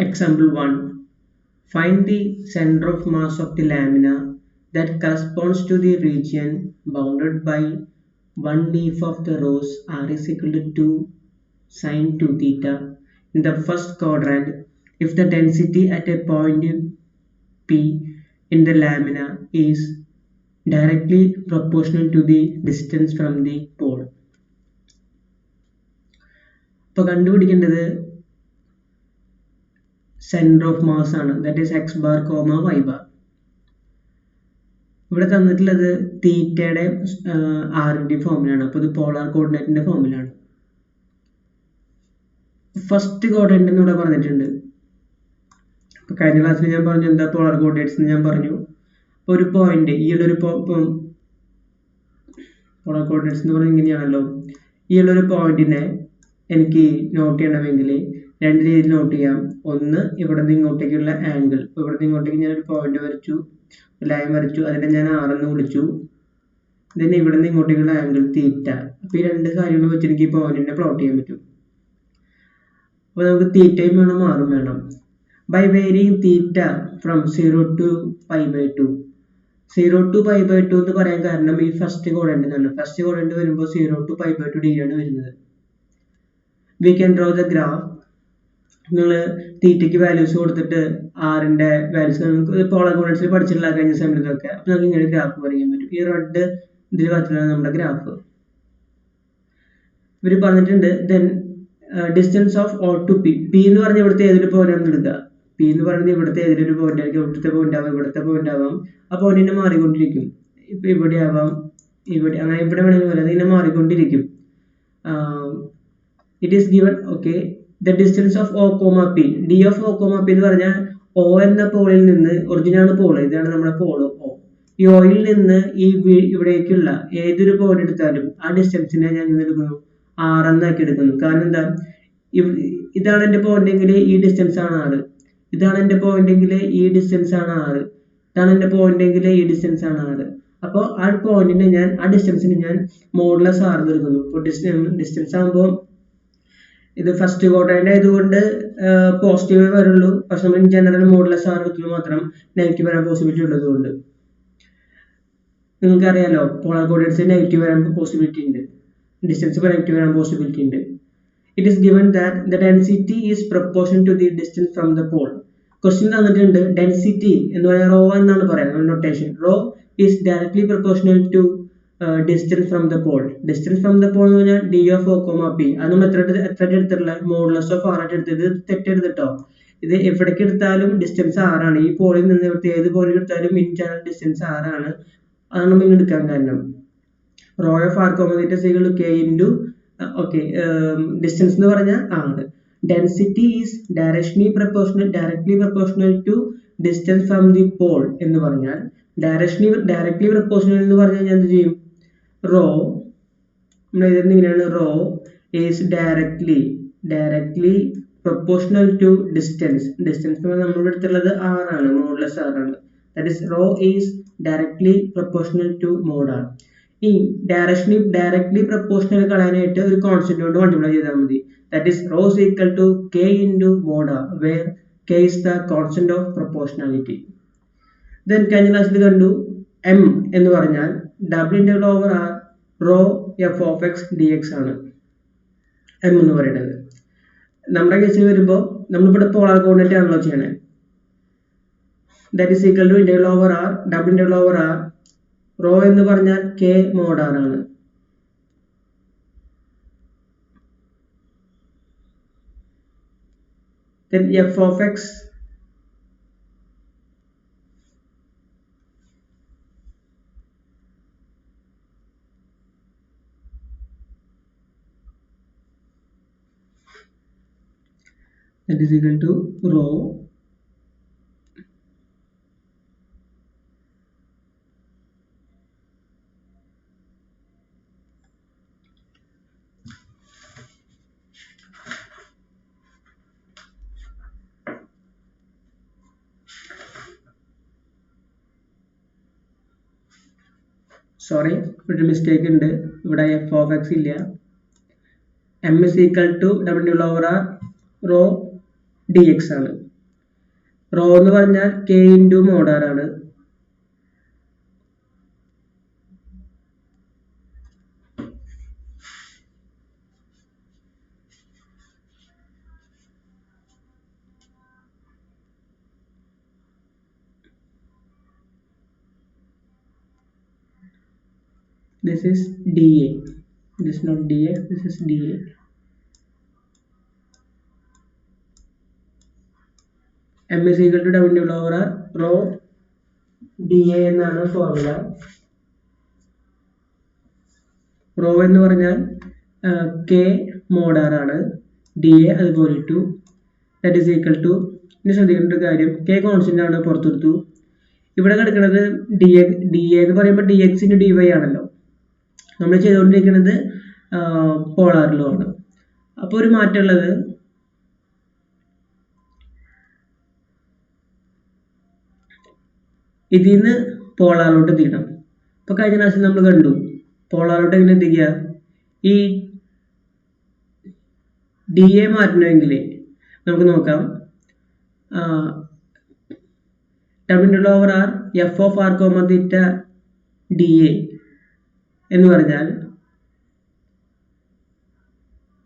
Example 1. Find the center of mass of the lamina that corresponds to the region bounded by one leaf of the rose r is equal to 2 sine 2 theta. In the first quadrant, if the density at a point P in the lamina is directly proportional to the distance from the pole. ഇപ്പോൾ കണ്ടുപിടിക്കേണ്ടത് centre of mass ആണ്, that is x bar comma y bar. ഇവിടെ തന്നിട്ടുള്ളത് തീറ്റയുടെ ആറിന്റെ ഫോമിലാണ്. അപ്പോൾ ഇത് പോളാർ കോർഡിനേറ്റിന്റെ ഫോമിലാണ്. ഫസ്റ്റ് കോർഡിനേറ്റ് എന്ന് ഇവിടെ പറഞ്ഞിട്ടുണ്ട്. അപ്പോൾ കഴിഞ്ഞ ക്ലാസ്സിൽ ഞാൻ പറഞ്ഞു എന്താ പോളാർ കോർഡിനേറ്റ്സ് എന്ന് ഞാൻ പറഞ്ഞു. അപ്പോൾ ഒരു പോയിന്റ് ഈ ഉള്ളൊരു പോളാർ കോർഡിനേറ്റ്സ് എന്ന് പറഞ്ഞാൽ ഇങ്ങനെയാണല്ലോ. ഈ ഉള്ളൊരു പോയിന്റിനെ എനിക്ക് നോട്ട് ചെയ്യണമെങ്കിൽ രണ്ട് രീതിയിൽ നോട്ട് ചെയ്യാം. ഒന്ന്, ഇവിടെ നിന്ന് ഇങ്ങോട്ടേക്കുള്ള ആംഗിൾ. ഇപ്പോൾ ഇവിടെ നിന്ന് ഇങ്ങോട്ടേക്ക് ഞാനൊരു പോയിന്റ് വരച്ചു, ലൈൻ വരച്ചു, അതിനെ ഞാൻ ആറെന്ന് വിളിച്ചു. ഇതിന് ഇവിടെ നിന്ന് ഇങ്ങോട്ടേക്കുള്ള ആംഗിൾ തീറ്റ. അപ്പോൾ ഈ രണ്ട് കാര്യങ്ങൾ വെച്ച് എനിക്ക് ഈ പോയിന്റിനെ പ്ലോട്ട് ചെയ്യാൻ പറ്റും. അപ്പോൾ നമുക്ക് തീറ്റയും വേണം ആറും വേണം. By varying theta from 0 to π/2. 0 to π/2 എന്ന് പറയാൻ കാരണം ഈ ഫസ്റ്റ് കോർഡിനേറ്റ് ആണ്. ഫസ്റ്റ് കോർഡിനേറ്റ് വരുമ്പോൾ 0 to π/2 ഡിഗ്രി ആണ് വരുന്നത്. We can draw the graph. നിങ്ങൾ തീറ്റയ്ക്ക് വാല്യൂസ് കൊടുത്തിട്ട് ആറിന്റെ വാല്യൂസ് നമുക്ക് പോളാർ കോർഡിനേറ്റ്സിൽ പഠിച്ചിട്ടുള്ള കഴിഞ്ഞ സമയത്തൊക്കെ. അപ്പോൾ നമുക്ക് ഇങ്ങനെ ഗ്രാഫ് വരയ്ക്കാൻ പറ്റും. ഈ റെഡ് ഇതിൽ വരച്ചിട്ടാണ് നമ്മുടെ ഗ്രാഫ്. ഇവർ പറഞ്ഞിട്ടുണ്ട് then distance of O to P. P എന്ന് പറഞ്ഞാൽ ഇവിടുത്തെ ഏതൊരു പോയിന്റ് ആണ് എടുക്കുക. പി എന്ന് പറയുന്നത് ഇവിടുത്തെ ഏതൊരു പോയിന്റ് ആയിരിക്കും. ഇവിടുത്തെ പോയിന്റ് ആവാം, ഇവിടുത്തെ പോയിന്റ് ആവാം. ആ പോയിന്റിനെ മാറിക്കൊണ്ടിരിക്കും. ഇപ്പൊ ഇവിടെ ആവാം, ഇവിടെ, അങ്ങനെ ഇവിടെ വേണമെങ്കിൽ വരാം. അതിനെ മാറിക്കൊണ്ടിരിക്കും. It is given okay the distance of O, P. D of O, P എന്ന് പറഞ്ഞാൽ O എന്ന പോളിൽ നിന്ന്, ഒറിജിനാണ് പോള്, ഇതാണ് നമ്മുടെ പോള് O. ഈ ഓയിൽ നിന്ന് ഇവിടേക്കുള്ള ഏതൊരു പോയിന്റ് എടുത്താലും ആ ഡിസ്റ്റൻസിനെ ഞാൻ എടുക്കുന്നു R എന്നാക്കി എടുക്കുന്നു. കാരണം എന്താ, ഇതാണ് എൻ്റെ പോയിന്റ് എങ്കിൽ ഈ ഡിസ്റ്റൻസ് ആണ് R. ഇതാണ് എൻ്റെ പോയിന്റ് എങ്കിൽ ഈ ഡിസ്റ്റൻസ് ആണ് R. ഇതാണ് എൻ്റെ പോയിന്റ് എങ്കിൽ ഈ ഡിസ്റ്റൻസ് ആണ് R. അപ്പോൾ ആ പോയിന്റിനെ ഞാൻ, ആ ഡിസ്റ്റൻസിന് ഞാൻ മോഡുലസ് R എടുക്കുന്നു. ഇപ്പോൾ ഡിസ്റ്റൻസ് ആകുമ്പോൾ ഇത് ഫസ്റ്റ് ക്വാഡ്രന്റ് ആയതുകൊണ്ട് പോസിറ്റീവേ വരുള്ളൂ. പക്ഷെ നമ്മൾ ഇൻ ജനറൽ മോഡുലസ് R എടുക്കുന്നത് മാത്രം നെഗറ്റീവ് വരാൻ പോസിബിലിറ്റി ഉള്ളതുകൊണ്ട്. നിങ്ങൾക്കറിയാലോ പോളാർ കോർഡിനേറ്റ്സ് നെഗറ്റീവ് വരാൻ പോസിബിലിറ്റി ഉണ്ട്, ഡിസ്റ്റൻസ് നെഗറ്റീവ് വരാൻ പോസിബിലിറ്റി ഉണ്ട്. It is given that the density is proportional to the distance from the pole. Question തന്നിട്ടുണ്ട് density എന്ന് പറഞ്ഞാൽ റോ എന്നാണ് പറയുന്നത് notation. Rho is directly proportional to distance from the pole. Distance from the pole എന്ന് പറഞ്ഞാൽ d of O, P. അത് നമ്മൾ എത്ര എടുത്തിട്ടുള്ള മോഡുലസ് ഓഫ് R ആയിട്ട് എടുത്തത് തെറ്റെടുത്തിട്ടോ. ഇത് എവിടേക്ക് എടുത്താലും ഡിസ്റ്റൻസ് R ആണ്. ഈ പോളിൽ നിന്ന് ഇവിടുത്തെ ഏത് പോളിൽ എടുത്താലും ഇൻ ജനറൽ ഡിസ്റ്റൻസ് R ആണ്. അതാണ് നമ്മൾ ഇങ്ങനെ എടുക്കാൻ കാരണം. Rho of R, K into distance എന്ന് പറഞ്ഞാൽ R. Density is directly proportional to distance from the pole എന്ന് പറഞ്ഞാൽ directly proportional എന്ന് പറഞ്ഞാൽ ഞാൻ എന്ത് ചെയ്യും, റോ നമ്മൾ എഴുതുന്നത് ഇങ്ങനെയാണ്, rho is directly proportional to distance. നമ്മൾ എടുത്തുള്ളത് R ആണ്, മോഡുലസ് R ആണ്. That is rho is directly proportional to mod R. ഈ ഡയറക്ട്ലി പ്രൊപ്പോർഷണൽ കളയാനായിട്ട് ഒരു കോൺസ്റ്റന്റ് കൊണ്ട് മൾട്ടിപ്ലൈ ചെയ്താൽ മതി. That is rho is equal to K into mod R, where K is the constant of proportionality. Then കഴിഞ്ഞ ക്ലാസ്സിൽ കണ്ടു M എന്ന് പറഞ്ഞാൽ W/R rho F of X dx ആണ് M എന്ന് പറയുന്നത്. നമ്മുടെ കേസിൽ വരുമ്പോൾ നമ്മളിവിടെ പോളാർ കോർഡിനേറ്റ് ആണല്ലോ ചെയ്യണേ. That is equal to (R) W/R rho എന്ന് പറഞ്ഞാൽ K mod R ആണ്. Then F of X that is equal to rho sorry, ഇവിടെ മിസ്റ്റേക്ക് ഉണ്ട്. ഇവിടെ F of X ഇല്ല. M is equal to W/R rho dx ആണ്. Rho എന്ന് പറഞ്ഞാൽ k ഇൻറ്റു മോഡ് r ആണ്. This is dA. This is not dx, this is dA. M is equal to W over R, rho dA എന്നാണ് formula. Raw എന്ന് പറഞ്ഞാൽ k mode r ആണ്, dA അതുപോലെ ഇട്ടു. ദാറ്റ് ഈസ് ഈക്വൽ ടു, ഇനി ശ്രദ്ധിക്കേണ്ട ഒരു കാര്യം, k കോൺസ്റ്റന്റ് ആണ് പുറത്തെടുത്തു. ഇവിടെ കിടക്കുന്നത് dA എന്ന് പറയുമ്പോൾ dx ഇൻറ്റു dy ആണല്ലോ. നമ്മൾ ചെയ്തുകൊണ്ടിരിക്കുന്നത് പോളാറിലുമാണ്. അപ്പോൾ ഒരു മാറ്റമുള്ളത് ഇതിൽ നിന്ന് പോളാറിലോട്ട് എത്തിക്കണം. ഇപ്പോൾ കഴിഞ്ഞ പ്രാവശ്യം നമ്മൾ കണ്ടു പോളാറിലോട്ട് എങ്ങനെ എത്തിക്കുക, ഈ dA മാറ്റണമെങ്കിൽ നമുക്ക് നോക്കാം. W over r f of r comma theta dA എന്ന് പറഞ്ഞാൽ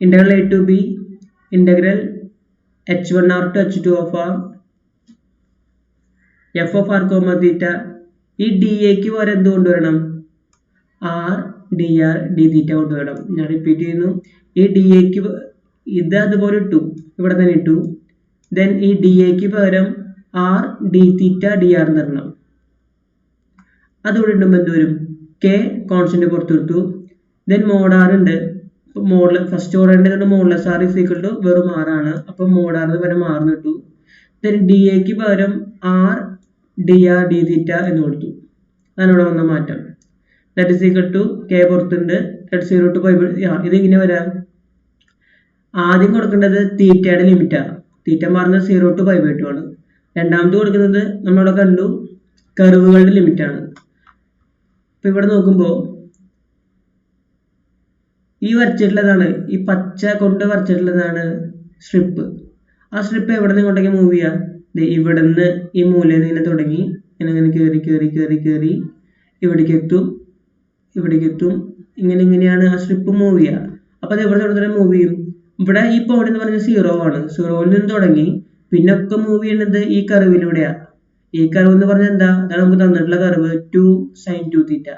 integral a to b integral h1r to h2 of r f of r comma തീറ്റ. ഈ dAക്ക് പകരം എന്ത് കൊണ്ടുവരണം, r dr d തീറ്റ കൊണ്ടുവരണം. ഞാൻ റിപ്പീറ്റ് ചെയ്യുന്നു, ഈ dAക്ക് ഇത് അതുപോലെ ഇട്ടു, ഇവിടെ തന്നെ ഇട്ടു. ദെൻ ഈ dAക്ക് പകരം r d തീറ്റ dr തരണം. അതുകൂടെ ഇടുമ്പോൾ എന്ത് വരും, k കോൺസ്റ്റന്റ് പുറത്തെടുത്തു. ദെൻ മോഡ് r ഉണ്ട്, മോഡൽ ഫസ്റ്റ് ഓർഡർ ഉണ്ട്, modulus r is equal to വെറും r ആണ്. അപ്പോൾ മോഡ് r പകരം r ഇട്ടു. ദെൻ dAക്ക് പകരം r dr d തീറ്റ എന്ന് കൊടുത്തു. അതാണ് ഇവിടെ വന്ന മാറ്റം. That is equal to k പുറത്തുണ്ട്, 0 to π. ഇതിങ്ങനെ വരാം, ആദ്യം കൊടുക്കേണ്ടത് തീറ്റയുടെ ലിമിറ്റാണ്. തീറ്റ മാറുന്നത് 0 to π/2 ആണ്. രണ്ടാമത് കൊടുക്കുന്നത് നമ്മളിവിടെ കണ്ടു കർവുകളുടെ ലിമിറ്റാണ്. ഇപ്പൊ ഇവിടെ നോക്കുമ്പോൾ ഈ വരച്ചിട്ടുള്ളതാണ്, ഈ പച്ച കൊണ്ട് വരച്ചിട്ടുള്ളതാണ് സ്ട്രിപ്പ്. ആ സ്ട്രിപ്പ് എവിടെ നിന്ന് ഇങ്ങോട്ടേക്ക് മൂവ് ചെയ്യാം, ഇവിടെ നിന്ന് ഈ മൂലയിൽ നിന്ന് തുടങ്ങി ഇങ്ങനെ കയറി കയറി കയറി കയറി ഇവിടേക്ക് എത്തും, ഇവിടേക്ക് എത്തും. ഇങ്ങനെയാണ് ആ സ്ട്രിപ്പ് മൂവ് ചെയ്യുക. അപ്പോൾ അത് എവിടെ തുടങ്ങി മൂവ് ചെയ്യും, ഇവിടെ ഈ പോയിന്റ് എന്ന് പറഞ്ഞാൽ 0 ആണ്. 0-ൽ നിന്ന് തുടങ്ങി പിന്നെ ഒക്കെ മൂവ് ചെയ്യുന്നത് ഈ കർവിലൂടെയാണ്. ഈ കർവ് എന്ന് പറഞ്ഞാൽ എന്താ, അതാണ് നമുക്ക് തന്നിട്ടുള്ള കർവ് 2 sin 2 തീറ്റ.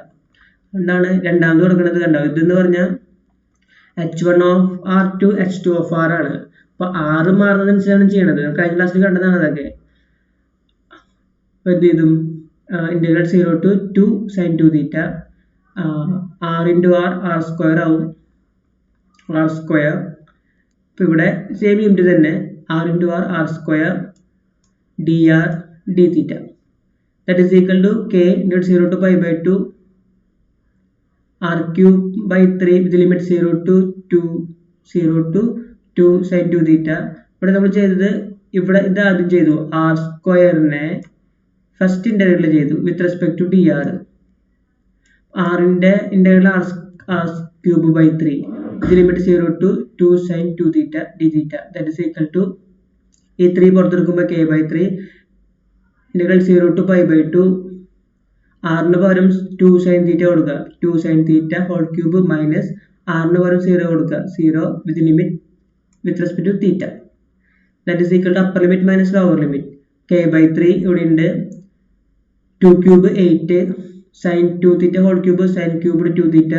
അതുകൊണ്ടാണ് രണ്ടാമത് കൊടുക്കുന്നത്. കണ്ടോ, ഇതെന്ന് പറഞ്ഞാൽ h1 of r to h2 of r ആണ്. അപ്പൊ r മാറുന്നതനുസരിച്ചാണ് ചെയ്യണത്. കഴിഞ്ഞ ക്ലാസ്സിൽ കണ്ടതാണ് അതൊക്കെ. എന്ത് ചെയ്തും integral 0 to 2 sin 2 theta r into r square ആവും, r സ്ക്വയർ. ഇപ്പൊ ഇവിടെ സെയിം ലിമിറ്റ് തന്നെ, r into r square dr d theta. That is equal to k into 0 to π/2 r cube by 3 with limit 0 to 2 sin 2 തീറ്റ. ഇവിടെ നമ്മൾ ചെയ്തത്, ഇവിടെ ഇത് ആദ്യം ചെയ്തു r സ്ക്വയറിനെ ഫസ്റ്റ് ഇന്റഗ്രൽ ചെയ്തു with respect to dr. r ന്റെ integral r cube by 3 with limit 0 to 2 sin 2 theta d theta. That is equal to ഈ 3 പുറത്തെടുക്കുമ്പോൾ k by 3 ഇന്റഗ്രൽ 0 to π/2 ആറിന് പകരം 2 sin തീറ്റ കൊടുക്കുക, 2 sin theta whole cube minus ആറിന് പകരം 0 കൊടുക്കുക, 0 with limit with respect to theta. That is equal to upper limit minus lower limit. k by 3 ഇവിടെ ഉണ്ട്, 2 cube 8 sin 2 theta whole cube sin cube 2 theta,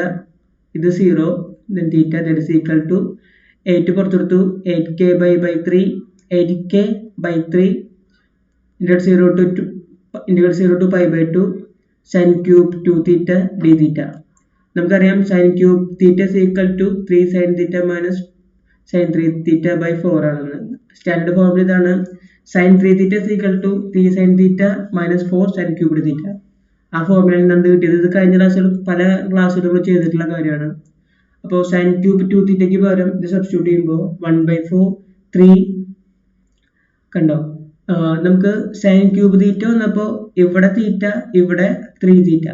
ഇത് 0 then theta. That is equal to 8 പുറത്തെടുത്തു, 8k by 3 8k by 3 integral 0 to π/2 sin cube 2 theta d തീറ്റ. നമുക്കറിയാം sin cube theta is equal to 3 sin theta minus sin 3 theta by 4 ആണെന്ന്. Standard formula ഇതാണ്, sin 3 theta is equal to 3 sin theta minus 4 sin cube theta. ആ ഫോർമുലയിൽ നിന്ന് കിട്ടിയത്. ഇത് കഴിഞ്ഞ ക്ലാസ്സിൽ പല ക്ലാസ്സുകൾ ചെയ്തിട്ടുള്ള കാര്യമാണ്. അപ്പോൾ sin ക്യൂബ് 2 തീറ്റയ്ക്ക് പകരം ഇത് സബ്സ്റ്റിറ്റ്യൂട്ട് ചെയ്യുമ്പോൾ 1/4 3 കണ്ടോ, നമുക്ക് sin ക്യൂബ് തീറ്റ വന്നപ്പോൾ ഇവിടെ തീറ്റ, ഇവിടെ 3 തീറ്റ.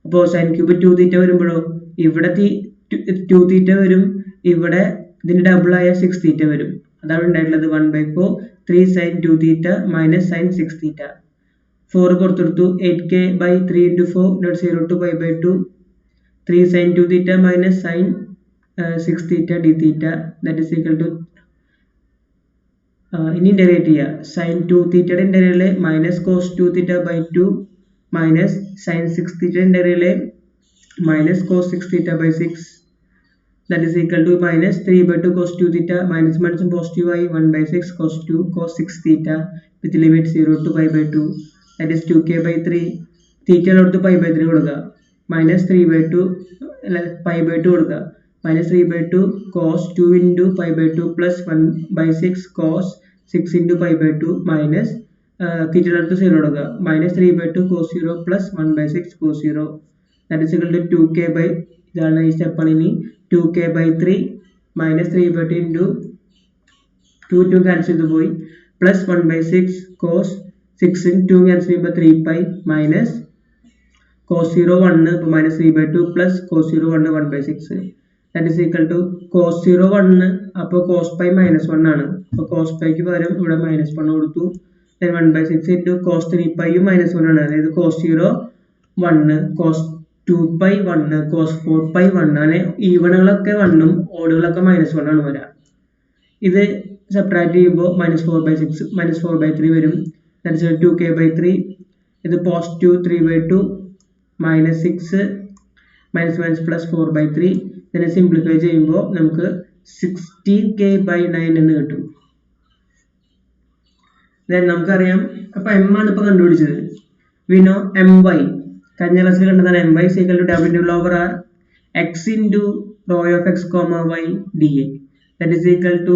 അപ്പോൾ sin ക്യൂബ് 2 തീറ്റ വരുമ്പോഴോ ഇവിടെ 2 തീറ്റ വരും, ഇവിടെ ഇതിന്റെ ഡബിൾ ആയ 6 തീറ്റ വരും. അതാണ് ഉണ്ടായിട്ടുള്ളത് 1/4 3 sin 2 theta minus sin 6 theta. 4 പുറത്തെടുത്തു 8k by 3 into 4 not 0 to pi by 2 3 sin 2 theta minus sin 6 theta d theta that is equal to ഇനി ഇൻ്റഗ്രേറ്റ് ചെയ്യുക sin 2 theta ഇൻ്റഗ്രല് minus cos 2 theta by 2 minus sin 6 theta ഇൻ്റഗ്രല് minus cos 6 theta by 6 that is equal to minus 3 by 2 cos 2 theta minus minus positive ആയി 1 by 6 cos 2 cos 6 theta with limit 0 to pi by 2 that is 2k by 3 theta എടുത്ത് pi by 3 കൊടുക്കുക minus 3 by 2 pi by 2 കൊടുക്കുക minus 3 by 2 cos 2 into pi by 2 plus 1 by 6 cos 6 into pi by 2 minus theta എടുത്ത് 0 കൊടുക്കുക minus 3 by 2 cos 0 plus 1 by 6 cos 0 that is equal to 2k by ഇതാണ് ഈ സ്റ്റെപ്പാണ് ഇനി 2k by 3 minus 3 by 2 into 2 cancel ചെയ്ത് പോയി plus 1 by 6 cos 6 into 2 cancel ചെയ്യുമ്പോൾ 3 pi minus cos 0 1 അപ്പോൾ minus 3 by 2 plus cos 0 1 1 by 6 that is equal to cos 0 1 അപ്പോൾ cos pi minus 1 ആണ് അപ്പോൾ cos pi ക്ക് പകരം ഇവിടെ minus 1 കൊടുത്തു then 1 by 6 into cos 3 pi minus 1 ആണ് അതായത് cos 0 1 cos 2 pi 1 cos 4 pi 1 അങ്ങനെ ഈവണുകളൊക്കെ 1 ഉം ഓഡുകളൊക്കെ minus 1 ആണ് വരിക ഇത് സബ്ട്രാക്ട് ചെയ്യുമ്പോൾ minus 4 by 6 minus 4 by 3 വരും that is 2k by 3 ഇത് positive 3 by 2 minus 6 minus minus plus 4 by 3 ഇതിനെ സിംപ്ലിഫൈ ചെയ്യുമ്പോൾ നമുക്ക് 16k by 9 എന്ന് കിട്ടും then നമുക്കറിയാം അപ്പോൾ m ആണ് ഇപ്പോൾ കണ്ടുപിടിച്ചത് we know my കഴിഞ്ഞ ക്ലാസ്സിൽ കണ്ടതാണ് my is equal to w over r x into rho of x comma y dA that is equal to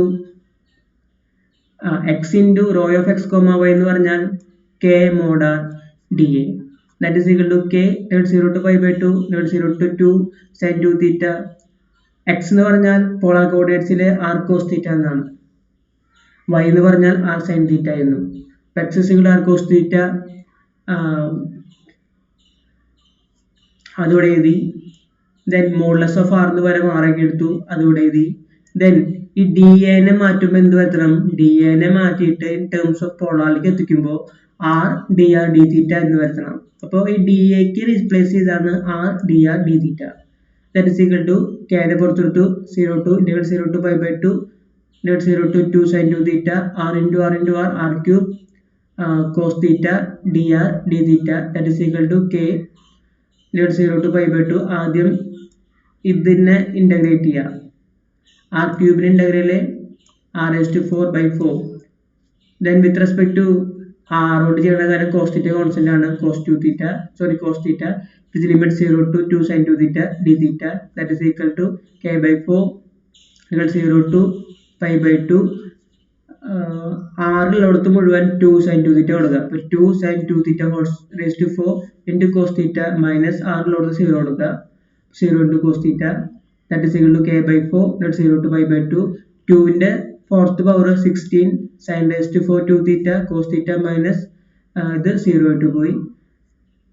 x into rho of x comma y എന്ന് പറഞ്ഞാൽ k mod r dA that is equal to k not 0 to pi by 2 not 0 to 2 sin 2 theta x എന്ന് പറഞ്ഞാൽ polar കോർഡിനേറ്റ്സിലെ r cos theta എന്നാണ് y എന്ന് പറഞ്ഞാൽ r sin theta എന്നും x is equal to r cos theta അതുകൂടെ എഴുതി then modulus of r എന്ന് പകരം r ആക്കി എടുത്തു അതുകൂടെ എഴുതി then ഈ dA നെ മാറ്റുമ്പോൾ എന്ത് വരുത്തണം dA നെ മാറ്റിയിട്ട് in terms of പോളാറിലേക്ക് എത്തിക്കുമ്പോൾ r dr d theta എന്ന് വരുത്തണം അപ്പോൾ ഈ dA ക്ക് റീപ്ലേസ് ചെയ്താണ് r dr d theta that is equal to k നെ പുറത്തെടുത്തു 0 to integral 0 to pi by 2 not 0 to 2 sin 2 theta r into r into r r cube cos theta dr d theta that is equal to k not 0 to pi by 2 ആദ്യം ഇതിനെ integrate ചെയ്യുക r cube integral r raised to 4 by 4 then with respect to r കൊണ്ട് ചെയ്യുന്ന കാര്യം cos theta constant ആണ് cos theta with limit 0 to 2 sin 2 theta d theta that is equal to k by 4 equal 0 to pi by 2 r ലോടത്ത് മുഴുവൻ 2 sin 2 theta കൊടുക്കുക അപ്പോൾ 2 sin 2 theta raised to 4 into cos theta minus r ലോടത്ത് 0 കൊടുക്കുക 0 into cos theta that is equal to k by 4 not 0 to pi by 2 2 ന്റെ fourth power 16 sin raised to 4 2 theta cos theta minus ഇത് 0 ആയിട്ട് പോയി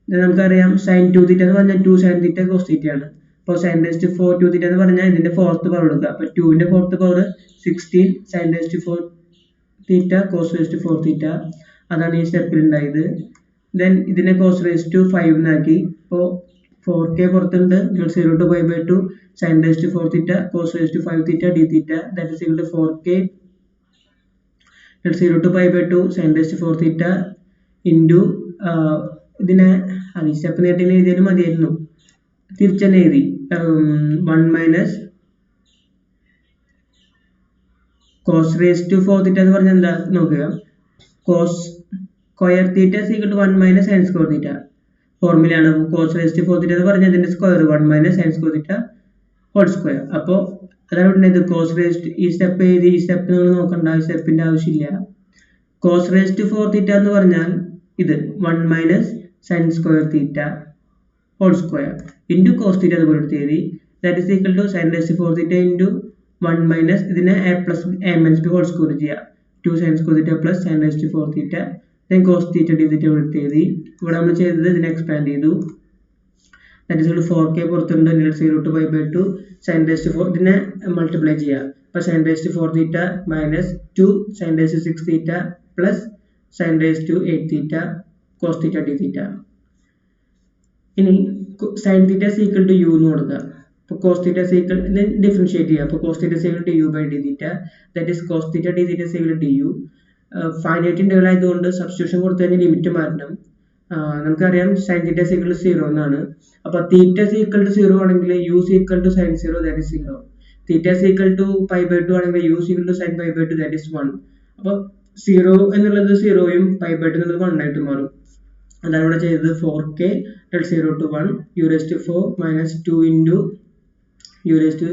നമുക്കറിയാം sin 2 theta എന്ന് പറഞ്ഞാൽ 2 sin theta cos theta ആണ് അപ്പോൾ sin raised to 4 2 theta എന്ന് പറഞ്ഞാൽ ഇതിന്റെ fourth power കൊടുക്കുക അപ്പോൾ 2 ന്റെ fourth power 16 sin raised to 4 theta cos raised to 4 theta അതാണ് ഈ സ്റ്റെപ്പിൽ ഉണ്ടായത് then ഇതിനെ cos raised to 5 എന്നാക്കി അപ്പോൾ 4k പുറത്തുണ്ട് 0 to pi by 2 sin raised to 4 theta cos raised to 5 theta d theta that is equal to 4k 0 to pi by 2 sin raised to 4 theta into ഇതിനെ ഈ step നേരിട്ട് എഴുതിയാലും മതിയായിരുന്നു തിരിച്ചെന്നെ എഴുതി 1 minus cos raised to 4 theta എന്ന് പറഞ്ഞാൽ എന്താ നോക്കുക cos square theta is equal to 1 minus sin square theta ഫോർമുലയാണ് cos raised to 4 theta എന്ന് പറഞ്ഞാൽ ഇതിന്റെ square 1 minus sin square theta whole square അപ്പോൾ അതാണ് ഇവിടെ cos raised ഈ സ്റ്റെപ്പ് എഴുതി ഈ സ്റ്റെപ്പ് നിങ്ങൾ നോക്കണ്ട ഈ സ്റ്റെപ്പിന്റെ ആവശ്യമില്ല cos raised to 4 theta എന്ന് പറഞ്ഞാൽ ഇത് 1 minus sin square theta whole square into cos theta അതുപോലെ എടുത്ത് എഴുതി that is equal to sin raised to 4 theta into 1 minus ഇതിനെ a plus a minus b whole square ചെയ്യുക 2 sin square theta plus sin raised to 4 theta then cos theta d theta എടുത്ത് എഴുതി ഇവിടെ നമ്മൾ ചെയ്തത് ഇതിനെ എക്സ്പാൻഡ് ചെയ്തു that is equal to 4k പുറത്തുണ്ട് 0 to pi by 2 sin raised to 4 ഇതിനെ മൾട്ടിപ്ലൈ ചെയ്യുക അപ്പോൾ sin raised to 4 theta minus 2 sin raised to 6 theta plus sin raised to 8 theta cos theta d theta. ഇനി sin theta is equal to u എന്ന് കൊടുക്കുക. അപ്പോൾ cos theta is equal to differentiate ചെയ്യുക. അപ്പോൾ cos theta is equal to u by d theta, that is cos theta d theta is equal to du. Finite integral ആയതുകൊണ്ട് substitution കൊടുത്തു കഴിഞ്ഞാൽ limit മാറ്റണം. നമുക്കറിയാം sin theta is equal to 0 എന്നാണ്. അപ്പോൾ theta is equal to 0 ആണെങ്കിൽ u is equal to sin 0, that is 0. theta is equal to pi by 2 ആണെങ്കിൽ u is equal to sin pi by 2, that is 1. അപ്പോൾ 0 എന്നുള്ളത് 0യും pi by 2 എന്നുള്ളത് 1 ആയിട്ട് മാറും. അതാണ് ഇവിടെ ചെയ്തത്. 4k 0 to 1 u raised to 4 minus 2 into u raised to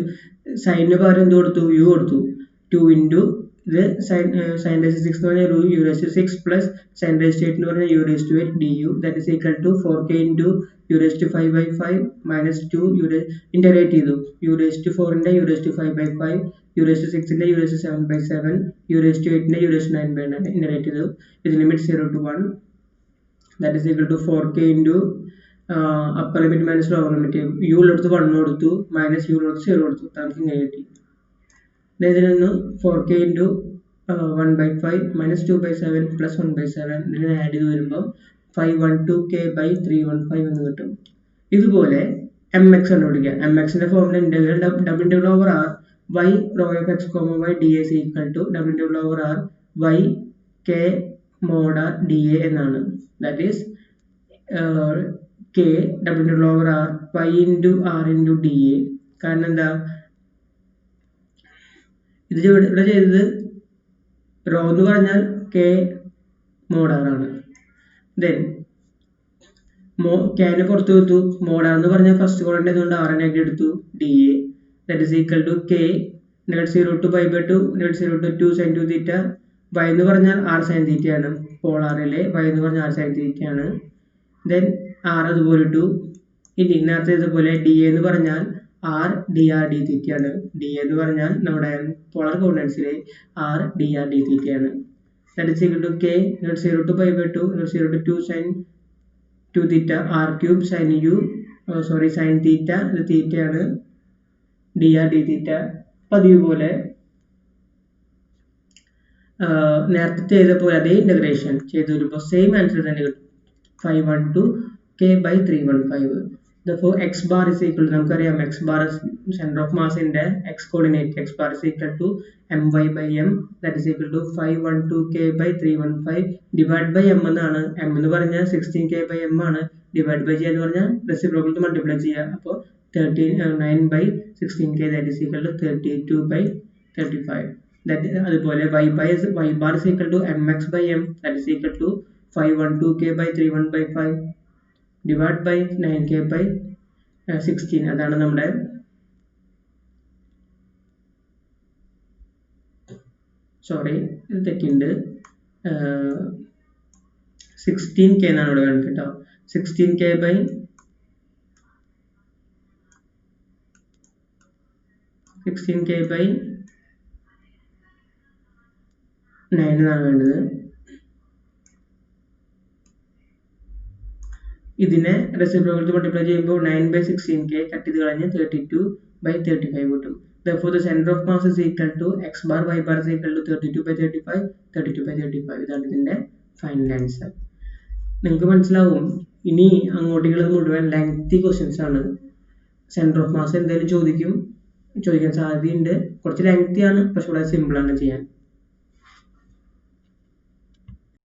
സൈനിന് പകരം എന്ത് കൊടുത്തു? u കൊടുത്തു. 2 into ഇത് sin raised to 6 എന്ന് പറഞ്ഞാൽ u raised to 6 plus sin raised to 8 എന്ന് പറഞ്ഞാൽ u raised to 8 du, that is equal to 4k into u raised to 5 by 5 minus 2 integrate ചെയ്തു. u raised to 4 ന്റെ u raised to 5 by 5, u raised to 6 ന്റെ u raised to 7 by 7, u raised to 8 ന്റെ u raised to 9 by 9 integrate ചെയ്തു. ഇത് limit 0 to 1, that is equal to 4k into upper limit minus lower limit, u എടുത്ത് 1 കൊടുത്തു minus u എടുത്ത് 0 കൊടുത്തു. നമുക്ക് ഇങ്ങനെ കിട്ടി. ഇതിൽ നിന്ന് 4k into 1 by 5 minus 2 by 7 plus 1 by 7 ഇതിനെ ആഡ് ചെയ്ത് വരുമ്പോൾ 512k by 315 എന്ന് കിട്ടും. ഇതുപോലെ mx കണ്ടുപിടിക്കുക. mxന്റെ formula integral double integral over r y rho of x comma y dA is equal to double integral over r y k mod r dA എന്നാണ്. that is k double integral over r y into r into dA. കാരണം എന്താ, ഇത് ഇവിടെ ചെയ്തത് raw എന്ന് പറഞ്ഞാൽ k mod r ആണ്. Then kനെ പുറത്ത് എടുത്തു. mod r എന്ന് പറഞ്ഞാൽ ഫസ്റ്റ് കോളന്റ് ആയതുകൊണ്ട് r നെ എടുത്തു dA, that is equal to k -0 to pi by 2 -0 to 2 sin 2 theta. y എന്ന് പറഞ്ഞാൽ r sin theta ആണ്. പോളാറിലെ y എന്ന് പറഞ്ഞാൽ r sin theta ആണ്. ദെൻ r അതുപോലെ ഇട്ടു. ഇനി നേരത്തെ ഇതുപോലെ dA എന്ന് പറഞ്ഞാൽ r dr d theta ആണ്. dA എന്ന് പറഞ്ഞാൽ നമ്മുടെ polar കോർഡിനേറ്റ്സിലെ r dr d theta ആണ്. that is equal to k 0 to pi by 2 0 to 2 sin 2 theta r cube sin u sin theta, ഇത് theta ആണ്, dr d theta. പതിവ് പോലെ നേരത്തെ ചെയ്ത പോലെ അതേ ഇന്റഗ്രേഷൻ ചെയ്ത് വരുമ്പോൾ സെയിം ആൻസർ തന്നെ കിട്ടും. 512k by 315. therefore x bar is equal to, നമുക്കറിയാം x bar center of mass ന്റെ x coordinate, x bar is equal to my by m, that is equal to 512k by 315 divided by m എന്നാണ്. m എന്ന് പറഞ്ഞാൽ 16k by m ആണ്. Divide by എന്ന് പറഞ്ഞാൽ reciprocal multiply ചെയ്യുക. അപ്പോൾ 9 by 16k, that is equal to 32 by 35. അതുപോലെ y bar is equal to mx by m, that is equal to 512k by 315 divided by 9k by 16. അതാണ് നമ്മുടെ ഇത് തെറ്റുണ്ട്. 16k എന്നാണ് ഇവിടെ വേണ്ടത് കേട്ടോ. 16k by 9 എന്നാണ് വേണ്ടത്. ഇതിനെ റെസിപ്രോക്കൽ മൾട്ടിപ്ലൈ ചെയ്യുമ്പോൾ 9 by 16k കട്ട് ചെയ്ത് കളഞ്ഞ് 32 by 35 കിട്ടും. therefore the center of mass is equal to x bar y bar is equal to 32 by 35 32 by 35. ഇതാണ് ഇതിന്റെ ഫൈനൽ ആൻസർ. നിങ്ങൾക്ക് മനസ്സിലാവും. ഇനി അങ്ങോട്ടുള്ളത് മുഴുവൻ ലെങ്തി ക്വസ്റ്റ്യൻസ് ആണ്. സെന്റർ ഓഫ് മാസ് എന്തായാലും ചോദിക്കാൻ സാധ്യതയുണ്ട്. കുറച്ച് ലെങ്തി ആണ്, പക്ഷെ വളരെ സിമ്പിൾ ആണ് ചെയ്യാൻ.